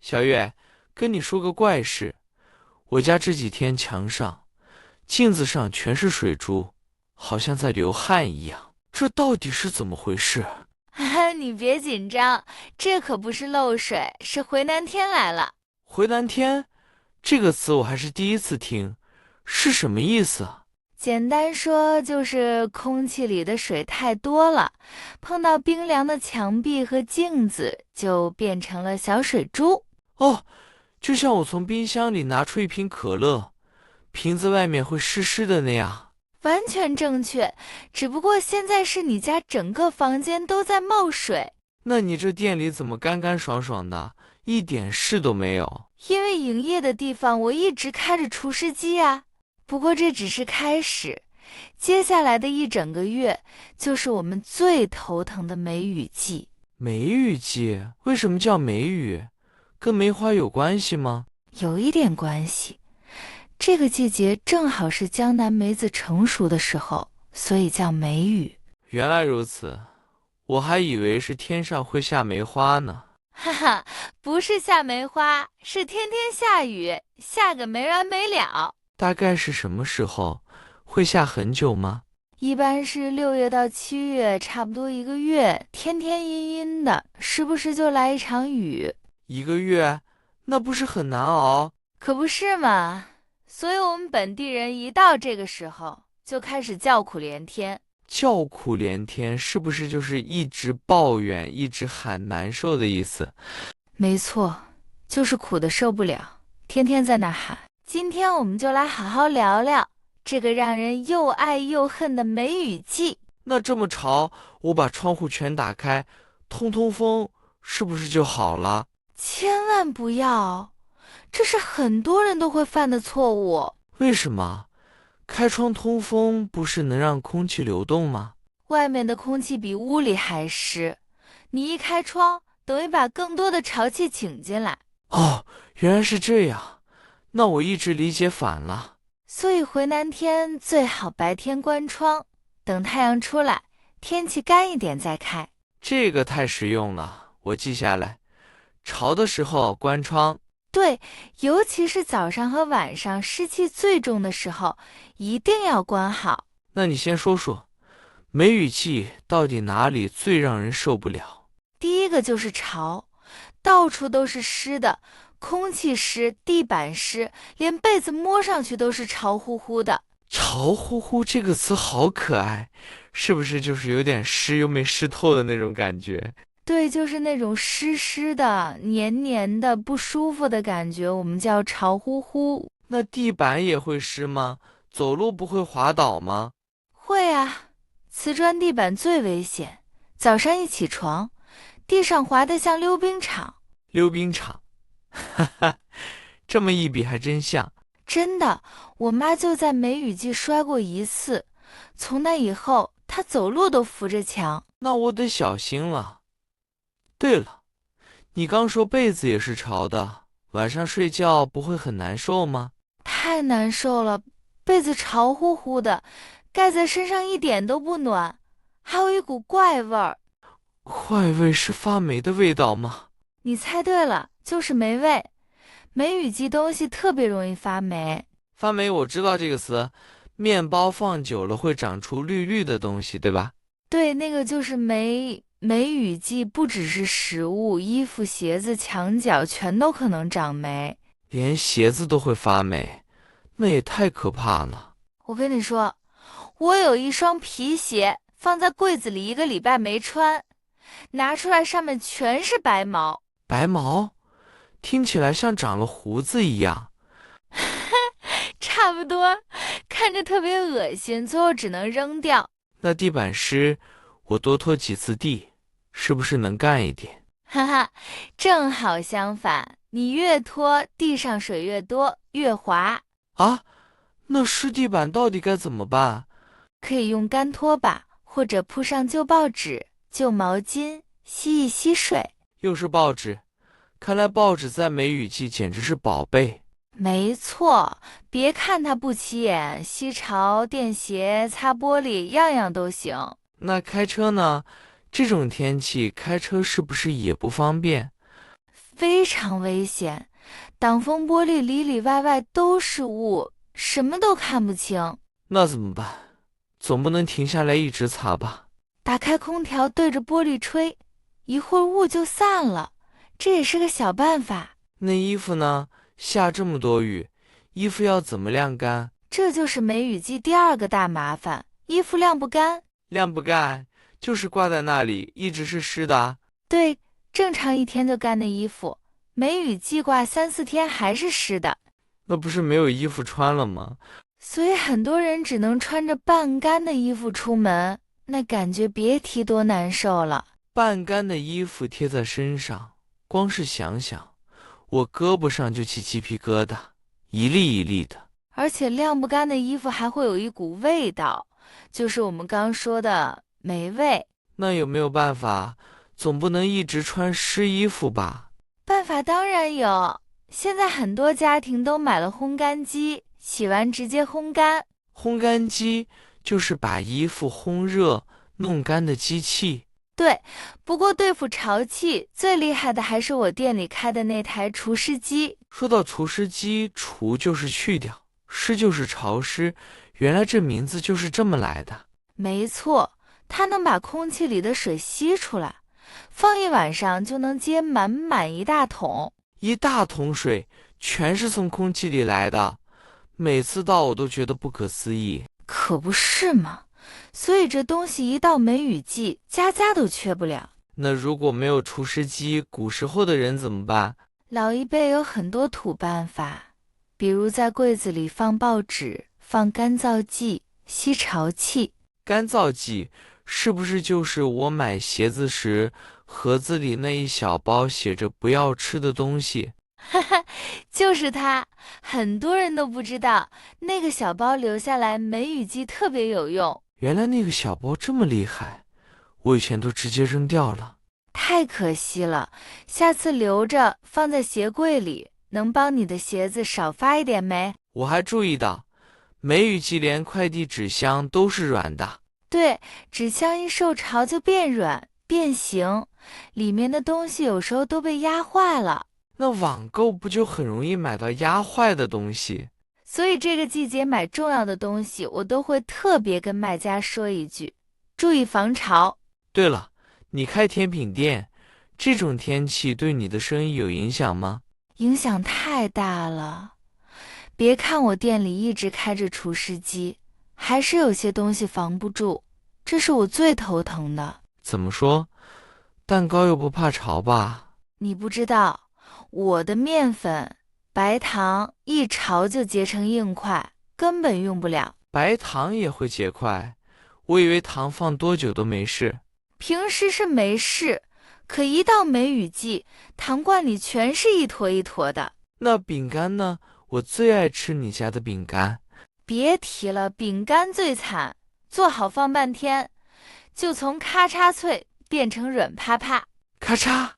小月，跟你说个怪事，我家这几天墙上、镜子上全是水珠，好像在流汗一样。这到底是怎么回事？你别紧张，这可不是漏水，是回南天来了。回南天这个词我还是第一次听，是什么意思啊？简单说就是空气里的水太多了，碰到冰凉的墙壁和镜子，就变成了小水珠。哦，就像我从冰箱里拿出一瓶可乐，瓶子外面会湿湿的那样。完全正确，只不过现在是你家整个房间都在冒水，那你这店里怎么干干爽爽的，一点事都没有？因为营业的地方我一直开着除湿机啊。不过这只是开始，接下来的一整个月就是我们最头疼的梅雨季。梅雨季为什么叫梅雨？跟梅花有关系吗？有一点关系，这个季节正好是江南梅子成熟的时候，所以叫梅雨。原来如此，我还以为是天上会下梅花呢。哈哈，不是下梅花，是天天下雨，下个没完没了。大概是什么时候？会下很久吗？一般是6月到7月，差不多一个月，天天阴阴的，时不时就来一场雨。一个月？那不是很难熬？可不是嘛，所以我们本地人一到这个时候就开始叫苦连天。叫苦连天是不是就是一直抱怨、一直喊难受的意思？没错，就是苦的受不了，天天在那喊。今天我们就来好好聊聊这个让人又爱又恨的梅雨季。那这么潮，我把窗户全打开，通通风，是不是就好了？千万不要，这是很多人都会犯的错误。为什么？开窗通风不是能让空气流动吗？外面的空气比屋里还湿，你一开窗，等于把更多的潮气请进来。哦，原来是这样，那我一直理解反了。所以回南天最好白天关窗，等太阳出来，天气干一点再开。这个太实用了，我记下来。潮的时候关窗。对，尤其是早上和晚上湿气最重的时候，一定要关好。那你先说说，梅雨季到底哪里最让人受不了？第一个就是潮，到处都是湿的，空气湿，地板湿，连被子摸上去都是潮乎乎的。潮乎乎这个词好可爱，是不是就是有点湿又没湿透的那种感觉？对，就是那种湿湿的、黏黏的、不舒服的感觉，我们叫潮乎乎。那地板也会湿吗？走路不会滑倒吗？会啊，瓷砖地板最危险，早上一起床，地上滑得像溜冰场。溜冰场，哈哈，这么一比还真像。真的，我妈就在梅雨季摔过一次，从那以后，她走路都扶着墙。那我得小心了。对了，你刚说被子也是潮的，晚上睡觉不会很难受吗？太难受了，被子潮乎乎的，盖在身上一点都不暖，还有一股怪味儿。怪味是发霉的味道吗？你猜对了，就是霉味。梅雨季东西特别容易发霉。发霉我知道这个词，面包放久了会长出绿绿的东西，对吧？对，那个就是霉。梅雨季不只是食物，衣服、鞋子、墙角全都可能长霉。连鞋子都会发霉，那也太可怕了。我跟你说，我有一双皮鞋放在柜子里1个礼拜没穿，拿出来上面全是白毛。白毛，听起来像长了胡子一样。差不多，看着特别恶心，最后只能扔掉。那地板湿，我多拖几次地，是不是能干一点？哈哈，正好相反，你越拖，地上水越多，越滑。啊，那湿地板到底该怎么办？可以用干拖把，或者铺上旧报纸、旧毛巾，吸一吸水。又是报纸，看来报纸在梅雨季简直是宝贝。没错，别看它不起眼，吸潮、垫鞋、擦玻璃，样样都行。那开车呢？这种天气开车是不是也不方便？非常危险。挡风玻璃里里外外都是雾，什么都看不清。那怎么办？总不能停下来一直擦吧？打开空调对着玻璃吹，一会儿雾就散了，这也是个小办法。那衣服呢？下这么多雨，衣服要怎么晾干？这就是梅雨季第二个大麻烦，衣服晾不干。晾不干，就是挂在那里，一直是湿的啊。对，正常一天就干的衣服，梅雨季挂3、4天还是湿的。那不是没有衣服穿了吗？所以很多人只能穿着半干的衣服出门，那感觉别提多难受了。半干的衣服贴在身上，光是想想，我胳膊上就起鸡皮疙瘩，一粒一粒的。而且晾不干的衣服还会有一股味道，就是我们刚说的霉味。那有没有办法？总不能一直穿湿衣服吧？办法当然有，现在很多家庭都买了烘干机，洗完直接烘干。烘干机就是把衣服烘热、弄干的机器。对，不过对付潮气最厉害的还是我店里开的那台除湿机。说到除湿机，除就是去掉，湿就是潮湿，原来这名字就是这么来的。没错，它能把空气里的水吸出来，放一晚上就能接满满一大桶。一大桶水全是从空气里来的，每次倒我都觉得不可思议。可不是嘛，所以这东西一到梅雨季，家家都缺不了。那如果没有除湿机，古时候的人怎么办？老一辈有很多土办法，比如在柜子里放报纸，放干燥剂，吸潮气。干燥剂是不是就是我买鞋子时盒子里那一小包写着不要吃的东西？哈哈，就是它，很多人都不知道，那个小包留下来梅雨季特别有用。原来那个小包这么厉害，我以前都直接扔掉了。太可惜了，下次留着放在鞋柜里，能帮你的鞋子少发一点霉。我还注意到，梅雨季连快递纸箱都是软的。对，纸箱一受潮就变软变形，里面的东西有时候都被压坏了。那网购不就很容易买到压坏的东西？所以这个季节买重要的东西，我都会特别跟卖家说一句，注意防潮。对了，你开甜品店，这种天气对你的生意有影响吗？影响太大了，别看我店里一直开着除湿机，还是有些东西防不住，这是我最头疼的。怎么说？蛋糕又不怕潮吧？你不知道，我的面粉、白糖一潮就结成硬块，根本用不了。白糖也会结块，我以为糖放多久都没事。平时是没事，可一到梅雨季，糖罐里全是一坨一坨的。那饼干呢？我最爱吃你家的饼干。别提了，饼干最惨，做好放半天，就从咔嚓脆变成软趴趴。咔嚓，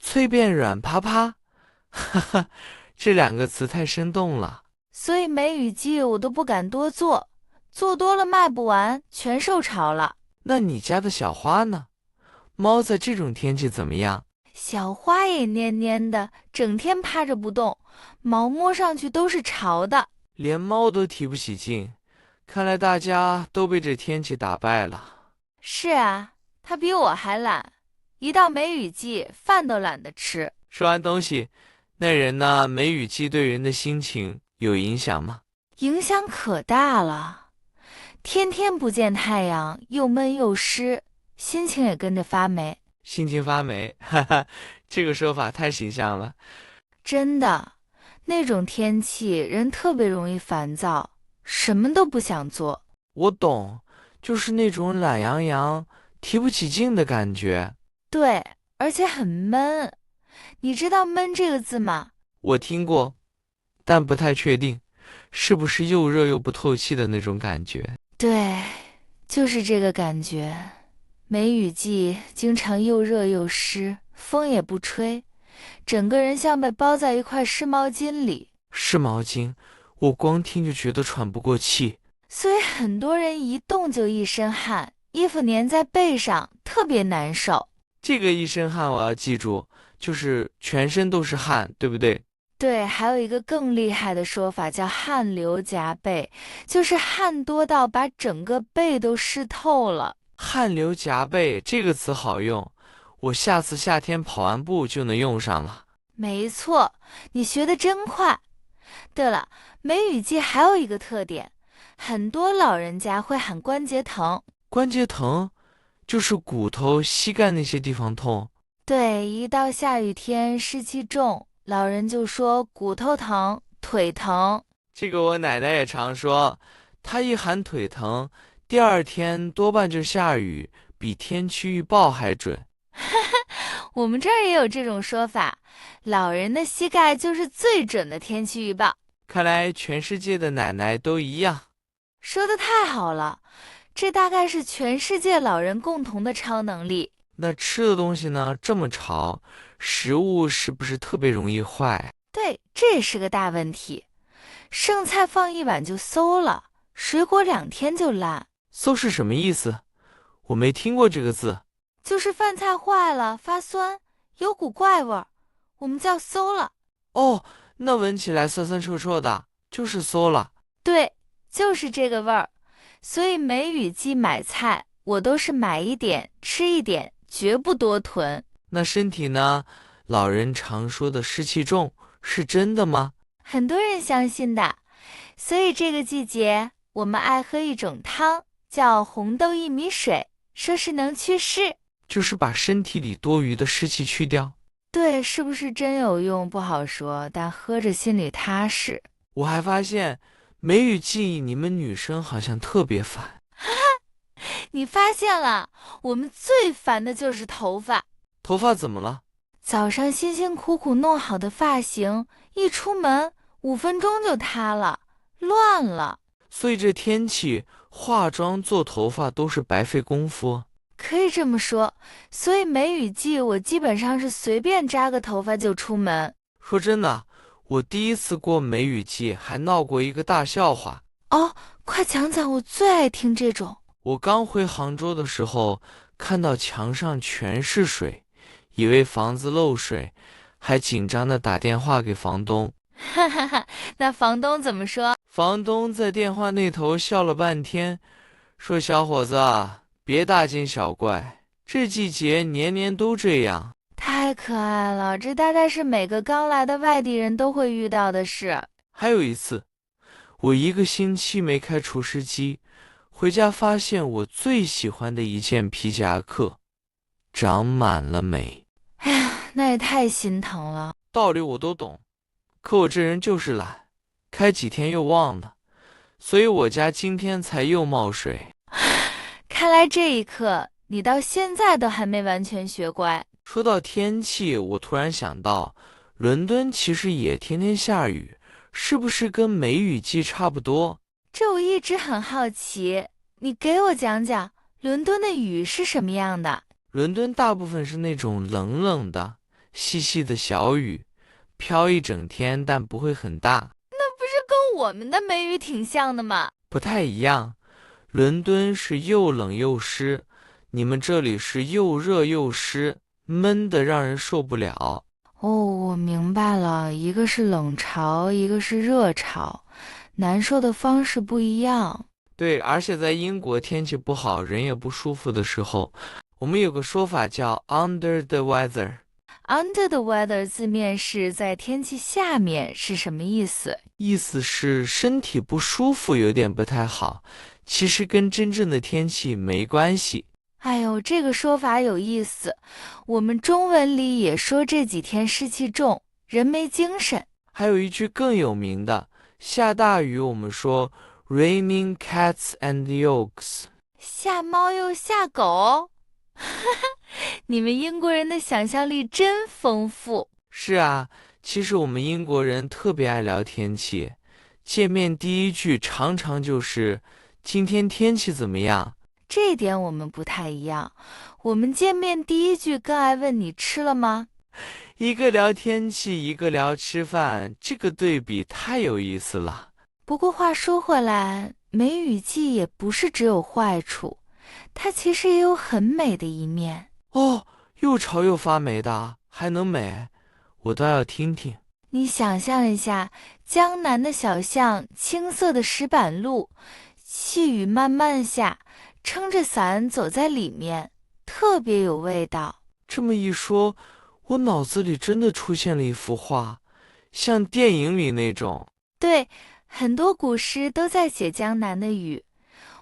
脆变软趴趴，哈哈，这两个词太生动了。所以梅雨季我都不敢多做，做多了卖不完，全受潮了。那你家的小花呢？猫在这种天气怎么样？小花也蔫蔫的，整天趴着不动，毛摸上去都是潮的。连猫都提不起劲，看来大家都被这天气打败了。是啊，它比我还懒，一到梅雨季，饭都懒得吃。说完东西，那人呢？梅雨季对人的心情有影响吗？影响可大了，天天不见太阳，又闷又湿，心情也跟着发霉。心情发霉，哈哈，这个说法太形象了。真的，那种天气人特别容易烦躁，什么都不想做。我懂，就是那种懒洋洋、提不起劲的感觉。对，而且很闷。你知道闷这个字吗？我听过，但不太确定，是不是又热又不透气的那种感觉？对，就是这个感觉。梅雨季经常又热又湿，风也不吹，整个人像被包在一块湿毛巾里。湿毛巾，我光听就觉得喘不过气。所以很多人一动就一身汗，衣服粘在背上，特别难受。这个一身汗我要记住，就是全身都是汗，对不对？对，还有一个更厉害的说法叫汗流浃背，就是汗多到把整个背都湿透了。汗流浃背这个词好用，我下次夏天跑完步就能用上了。没错，你学得真快。对了，梅雨季还有一个特点，很多老人家会喊关节疼。关节疼就是骨头、膝盖那些地方痛。对，一到下雨天，湿气重，老人就说骨头疼、腿疼。这个我奶奶也常说，她一喊腿疼，第二天多半就下雨，比天气预报还准。我们这儿也有这种说法，老人的膝盖就是最准的天气预报。看来全世界的奶奶都一样。说得太好了，这大概是全世界老人共同的超能力。那吃的东西呢？这么潮，食物是不是特别容易坏？对，这也是个大问题。剩菜放一晚就馊了，水果2天就烂。馊是什么意思？我没听过这个字。就是饭菜坏了，发酸，有股怪味儿，我们叫馊了。哦，那闻起来酸酸臭臭的，就是馊了。对，就是这个味儿。所以梅雨季买菜，我都是买一点，吃一点，绝不多囤。那身体呢？老人常说的湿气重，是真的吗？很多人相信的。所以这个季节，我们爱喝一种汤，叫红豆薏米水，说是能祛湿。就是把身体里多余的湿气去掉。对，是不是真有用不好说，但喝着心里踏实。我还发现，梅雨季你们女生好像特别烦。你发现了，我们最烦的就是头发。头发怎么了？早上辛辛苦苦弄好的发型，一出门5分钟就塌了，乱了。所以这天气，化妆做头发都是白费功夫。可以这么说，所以梅雨季我基本上是随便扎个头发就出门。说真的，我第一次过梅雨季还闹过一个大笑话。哦，快讲讲，我最爱听这种。我刚回杭州的时候，看到墙上全是水，以为房子漏水，还紧张地打电话给房东。哈哈哈，那房东怎么说？房东在电话那头笑了半天，说：“小伙子啊，别大惊小怪，这季节年年都这样。”太可爱了，这大概是每个刚来的外地人都会遇到的事。还有一次，我1个星期没开除湿机，回家发现我最喜欢的一件皮夹克长满了霉。哎呀，那也太心疼了。道理我都懂，可我这人就是懒，开几天又忘了，所以我家今天才又冒水。看来这一刻你到现在都还没完全学乖。说到天气，我突然想到，伦敦其实也天天下雨，是不是跟梅雨季差不多？这我一直很好奇，你给我讲讲伦敦的雨是什么样的？伦敦大部分是那种冷冷的、细细的小雨，飘一整天，但不会很大。那不是跟我们的梅雨挺像的吗？不太一样，伦敦是又冷又湿，你们这里是又热又湿，闷得让人受不了。哦，我明白了，一个是冷潮，一个是热潮，难受的方式不一样。对，而且在英国天气不好，人也不舒服的时候，我们有个说法叫 under the weather。 Under the weather 字面是在天气下面，是什么意思？意思是身体不舒服，有点不太好，其实跟真正的天气没关系。哎呦，这个说法有意思。我们中文里也说这几天湿气重，人没精神。还有一句更有名的，下大雨我们说 raining cats and dogs。 吓猫又吓狗，你们英国人的想象力真丰富。是啊，其实我们英国人特别爱聊天气，见面第一句常常就是今天天气怎么样。这一点我们不太一样，我们见面第一句更爱问你吃了吗？一个聊天气，一个聊吃饭，这个对比太有意思了。不过话说回来，梅雨季也不是只有坏处，它其实也有很美的一面。哦，又潮又发霉的，还能美？我倒要听听。你想象一下，江南的小巷，青色的石板路，细雨慢慢下，撑着伞走在里面，特别有味道。这么一说，我脑子里真的出现了一幅画，像电影里那种。对，很多古诗都在写江南的雨，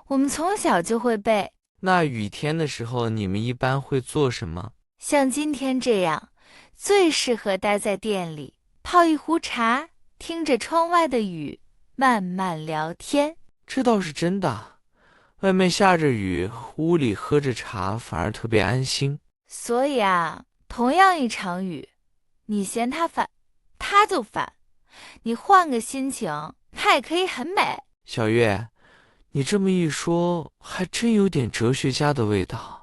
我们从小就会背。那雨天的时候，你们一般会做什么？像今天这样，最适合待在店里，泡一壶茶，听着窗外的雨，慢慢聊天。这倒是真的，外面下着雨，屋里喝着茶，反而特别安心。所以啊，同样一场雨，你嫌它烦，它就烦；你换个心情，它也可以很美。小月，你这么一说，还真有点哲学家的味道。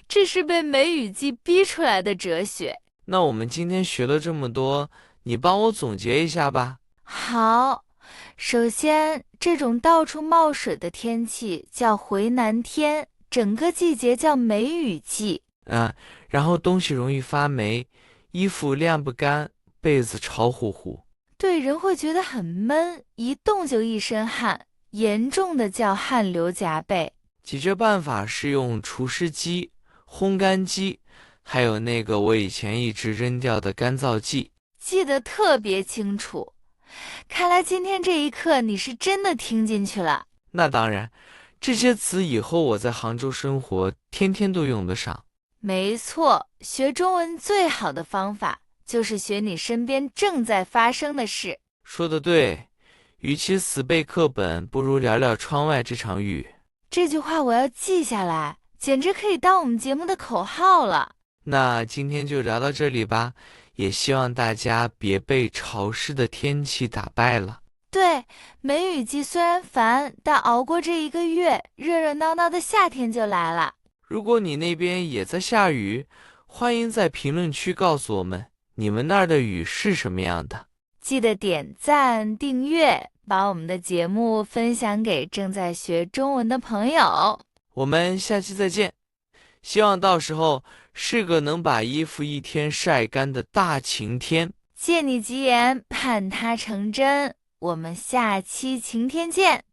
这是被梅雨季逼出来的哲学。那我们今天学了这么多，你帮我总结一下吧。好，首先，这种到处冒水的天气叫回南天，整个季节叫梅雨季。然后东西容易发霉，衣服晾不干，被子潮乎乎。对，人会觉得很闷，一动就一身汗，严重的叫汗流浃背。解决办法是用除湿机、烘干机，还有那个我以前一直扔掉的干燥剂。记得特别清楚。看来今天这一课你是真的听进去了。那当然，这些词以后我在杭州生活，天天都用得上。没错，学中文最好的方法就是学你身边正在发生的事。说得对，与其死背课本，不如聊聊窗外这场雨。这句话我要记下来，简直可以当我们节目的口号了。那今天就聊到这里吧，也希望大家别被潮湿的天气打败了。对，梅雨季虽然烦，但熬过这一个月，热热闹闹的夏天就来了。如果你那边也在下雨，欢迎在评论区告诉我们，你们那儿的雨是什么样的。记得点赞、订阅，把我们的节目分享给正在学中文的朋友。我们下期再见，希望到时候是个能把衣服一天晒干的大晴天。借你吉言，盼它成真。我们下期晴天见。